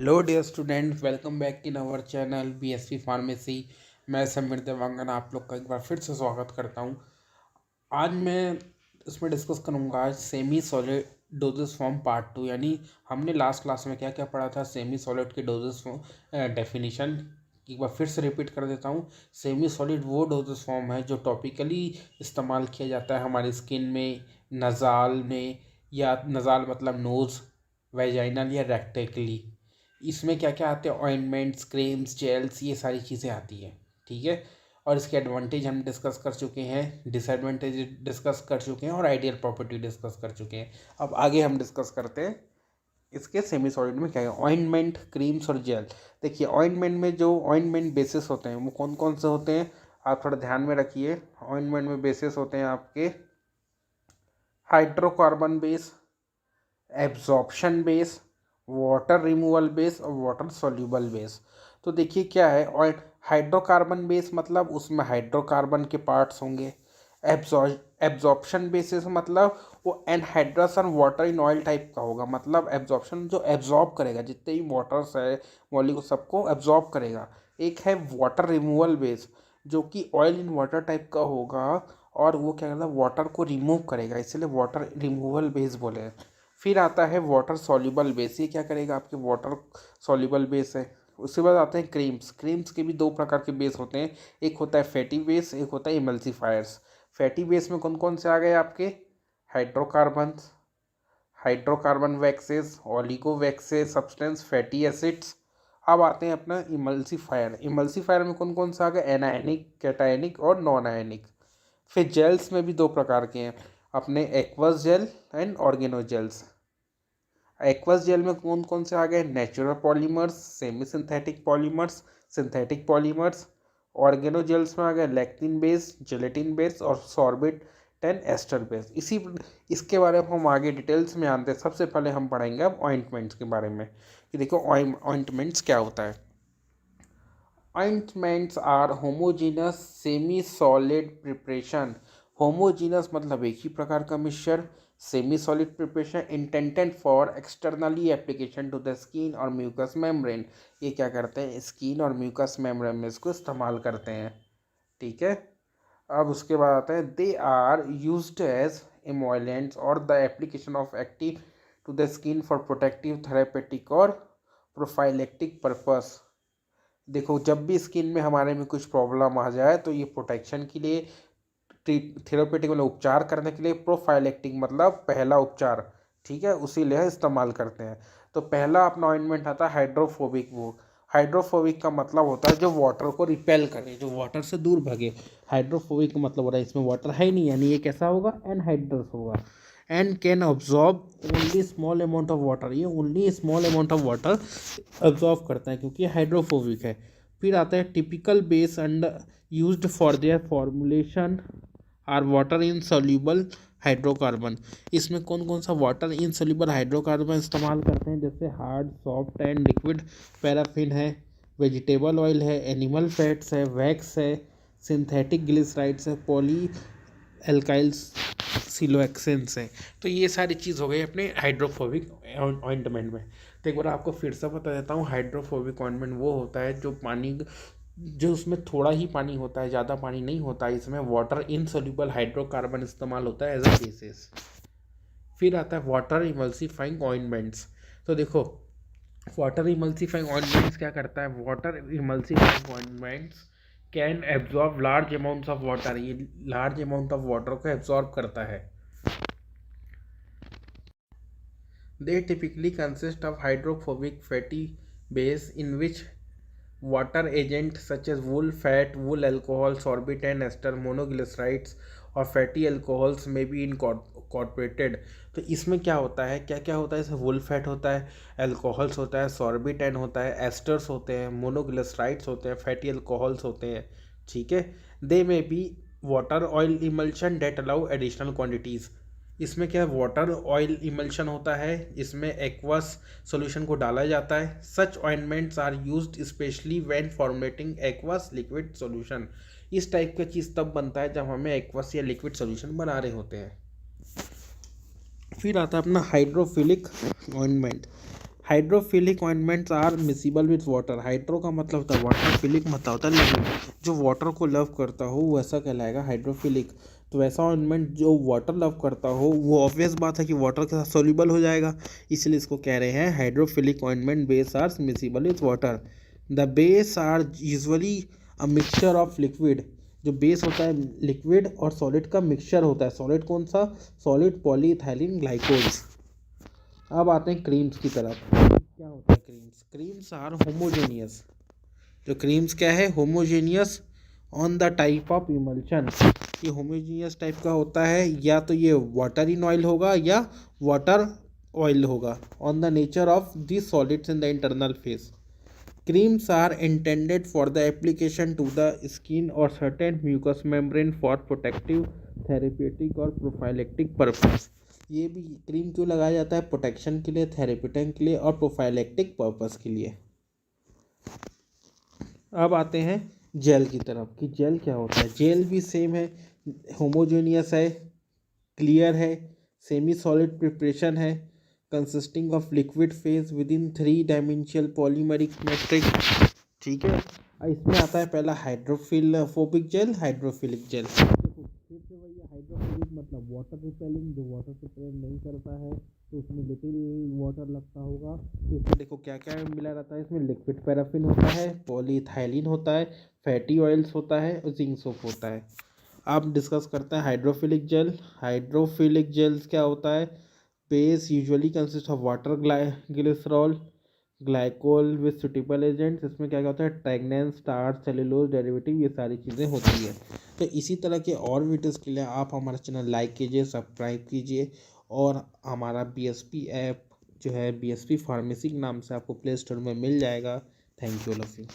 Hello dear student, welcome back in our channel BSV pharmacy. मैं समीर देवांगन आप लोग का एक बार फिर से स्वागत करता हूं। आज मैं इसमें डिस्कस करूंगा आज semi solid doses form part 2। यानी हमने लास्ट क्लास में क्या क्या पढ़ा था, सेमी सॉलिड के डोजेस फॉर्म डेफिनेशन एक बार फिर से रिपीट कर देता हूं। सेमी सॉलिड वो डोजेस फॉर्म है जो टॉपिकली इस्तेमाल किया जाता है हमारी स्किन में, नज़ाल में, या नज़ाल मतलब नोज़, वेजाइनल या रेक्टेकली। इसमें क्या क्या आते हैं, ऑइंटमेंट्स, क्रीम्स, जेल्स, ये सारी चीज़ें आती हैं। ठीक है, और इसके एडवांटेज हम डिस्कस कर चुके हैं, डिसएडवांटेज डिस्कस कर चुके हैं और आइडियल प्रॉपर्टी डिस्कस कर चुके हैं। अब आगे हम डिस्कस करते हैं इसके सेमी सॉलिड में क्या है, ऑइंटमेंट, क्रीम्स और जेल। देखिए, ऑइंटमेंट में जो ऑइंटमेंट बेसिस होते हैं वो कौन कौन से होते हैं, आप थोड़ा ध्यान में रखिए। ऑइंटमेंट में बेसिस होते हैं आपके hydrocarbon base, absorption base, water removal base और वाटर सॉल्यूबल बेस। तो देखिए क्या है, और हाइड्रोकार्बन बेस मतलब उसमें हाइड्रोकार्बन के पार्ट्स होंगे। एब्जॉर्प्शन बेसिस मतलब वो एनहाइड्रस और वाटर इन ऑयल टाइप का होगा, मतलब एब्जॉर्प्शन जो एब्जॉर्ब करेगा जितने भी वाटर्स है मॉलिक्यूल सबको एब्जॉर्ब करेगा। एक है वाटर रिमूवल बेस जो कि ऑयल इन वाटर टाइप का होगा, और वो क्या करता है, वाटर को रिमूव करेगा, इसलिए वाटर रिमूवल बेस बोले हैं। फिर आता है वाटर सॉल्युबल बेस, ये क्या करेगा, आपके वाटर सॉल्युबल बेस है। उसके बाद आते हैं क्रीम्स। क्रीम्स के भी दो प्रकार के बेस होते हैं, एक होता है फैटी बेस, एक होता है इमल्सीफायर्स। फैटी बेस में कौन कौन से आ गए आपके, hydrocarbon, hydrocarbon waxes, oligo waxes substance, fatty acids. अब आते हैं अपना इमल्सीफायर। इमल्सीफायर में कौन कौन सा आ गया, एनायनिक, कैटायनिक और नॉन आयनिक। फिर जेल्स में भी दो प्रकार के हैं अपने, aqueous gel and organo gels. Aqueous gel में कौन कौन से आ गए, natural polymers, semi synthetic polymers, synthetic polymers. Organo gels में आ गए लैक्टिन बेस, जेलेटिन बेस और सॉर्बिट एंड एस्टर बेस। इसके बारे में हम आगे डिटेल्स में आते हैं। सबसे पहले हम पढ़ेंगे अब ऑइंटमेंट्स के बारे में कि देखो ऑइंटमेंट्स क्या होता है। Ointments are homogeneous semi-solid preparation। Homogeneous मतलब एक ही प्रकार का mixture, semi solid preparation intended for externally application to the skin और म्यूकस मेम्ब्रेन। ये क्या करते हैं, स्किन और म्यूकस मेम्ब्रेन में इसको इस्तेमाल करते हैं। ठीक है, अब उसके बाद आता है they are used as emollents और the application of active to the skin for protective, therapeutic और प्रोफाइलेक्टिक पर्पस। देखो, जब भी स्किन में हमारे में कुछ प्रॉब्लम आ जाए तो ये प्रोटेक्शन के लिए, थेरेपेटिक मतलब उपचार करने के लिए, प्रोफाइलेक्टिक मतलब पहला उपचार, ठीक है, उसी लिए इस्तेमाल करते हैं। तो पहला अपना ऑइंटमेंट आता है हाइड्रोफोबिक। वो हाइड्रोफोबिक का मतलब होता है जो वाटर को रिपेल करे, जो वाटर से दूर भागे। हाइड्रोफोबिक का मतलब हो रहा है इसमें वाटर है ही नहीं, यानी ये कैसा होगा, एनहाइड्रस होगा। And can absorb only small amount of water, ये only small amount of water absorb करता है क्योंकि हाइड्रोफोबिक है। फिर आता है typical base and used for their formulation are water insoluble hydrocarbon. इसमें कौन कौन सा वाटर इन सोल्यूबल हाइड्रोकार्बन इस्तेमाल करते हैं, जैसे hard, soft and liquid paraffin है, वेजिटेबल ऑयल है, एनिमल फैट्स है, वैक्स है, सिंथेटिक ग्लिसराइड्स है, पॉली एल्काइल्स सिलोक्सेंस है। तो ये सारी चीज़ हो गई अपने हाइड्रोफोबिक ऑइंटमेंट में। तो एक बार आपको फिर से बता देता हूँ, हाइड्रोफोबिक ऑइंटमेंट वो होता है जो पानी, जो उसमें थोड़ा ही पानी होता है, ज़्यादा पानी नहीं होता है, इसमें वाटर इनसोल्यूबल हाइड्रोकार्बन इस्तेमाल होता है एज अ बेसिस। फिर आता है वाटर इमल्सीफाइंग ऑइंटमेंट्स। तो देखो, वाटर इमल्सीफाइंग ऑइंटमेंट्स क्या करता है, water emulsifying ointments can absorb large amounts of water, ये लार्ज अमाउंट ऑफ वाटर को एब्जॉर्ब करता है। They typically consist of hydrophobic fatty base in which water agents such as wool fat, wool alcohol, sorbate and ester, monoglycerides और fatty alcohols में भी incorporated. तो इसमें क्या होता है, क्या क्या होता है, इसमें वुल फैट होता है, अल्कोहल्स होता है, सॉर्बिटेन होता है, एस्टर्स होते हैं, मोनोग्लिसराइड्स होते हैं, फैटी अल्कोहल्स होते हैं। ठीक है, they may be water oil emulsion that allow additional quantities. इसमें क्या वाटर ऑयल इमल्शन होता है, इसमें एक्वस सॉल्यूशन को डाला जाता है। Such ointments are used specially when formulating aqueous liquid solution. इस टाइप का चीज़ तब बनता है जब हमें एक्वस या लिक्विड सॉल्यूशन बना रहे होते हैं। फिर आता है अपना hydrophilic ointment. Hydrophilic ointments are miscible with water. Hydro का मतलब होता है वाटर, फिलिक मतलब होता है लविंग, जो वाटर को लव करता हो वैसा कहलाएगा हाइड्रोफिलिक। तो वैसा ऑइंटमेंट जो वाटर लव करता हो वो ऑब्वियस बात है कि वाटर के साथ सोल्यूबल हो जाएगा, इसलिए इसको कह रहे हैं hydrophilic ointment base are miscible with water. The base are usually a mixture of liquid. जो बेस होता है लिक्विड और सॉलिड का मिक्सचर होता है। सॉलिड कौन सा? Solid polyethylene glycols. अब आते हैं क्रीम्स की तरफ। क्या होता है क्रीम्स? Creams are homogeneous. जो क्रीम्स क्या है? Homogeneous on the type of emulsion. ये होमोजेनियस टाइप का होता है, या तो ये वाटर इन ऑयल होगा या वाटर ऑयल होगा, on the nature of this solids in the internal face. Creams are intended for the application to the skin or certain mucous membrane for protective, therapeutic और prophylactic purpose। ये भी cream क्यों लगाया जाता है? Protection के लिए, थेरेप्यूटिक के लिए और प्रोफाइलेक्टिक पर्पस के लिए। अब आते हैं जेल की तरफ कि जेल क्या होता है। जेल भी सेम है, होमोजेनियस है, क्लियर है, सेमी सॉलिड प्रिपरेशन है, consisting of liquid phase with in 3 dimensional polymeric matrix. ठीक है। इसमें आता है पहला हाइड्रोफिलिक जेल, हाइड्रोफिलिक जेल। देखो फिर से वही हाइड्रोफिलिक मतलब वाटर रिपेलिंग, जो वाटर से प्रेम नहीं करता है तो उसमें लिटिल वाटर लगता होगा। तो इसमें देखो क्या क्या मिला रहता है, इसमें लिक्विड पैराफिन होता है, पॉलीइथाइलिन होता है, फैटी ऑयल्स होता है और जिंक सोप होता है। अब डिस्कस करते हैं हाइड्रोफिलिक जेल। हाइड्रोफिलिक जेल्स क्या होता है? Base usually consist of water, glycerol, glycol with suitable agents. इसमें क्या क्या होता है? ट्रैगनेंस, स्टार्च, सेलुलोज डेरिवेटिव, ये सारी चीज़ें होती है। तो इसी तरह के और वीडियोज़ के लिए आप हमारा चैनल लाइक कीजिए, सब्सक्राइब कीजिए, और हमारा BSP ऐप जो है BSP फार्मेसी के नाम से आपको प्ले स्टोर में मिल जाएगा। Thank you all of you.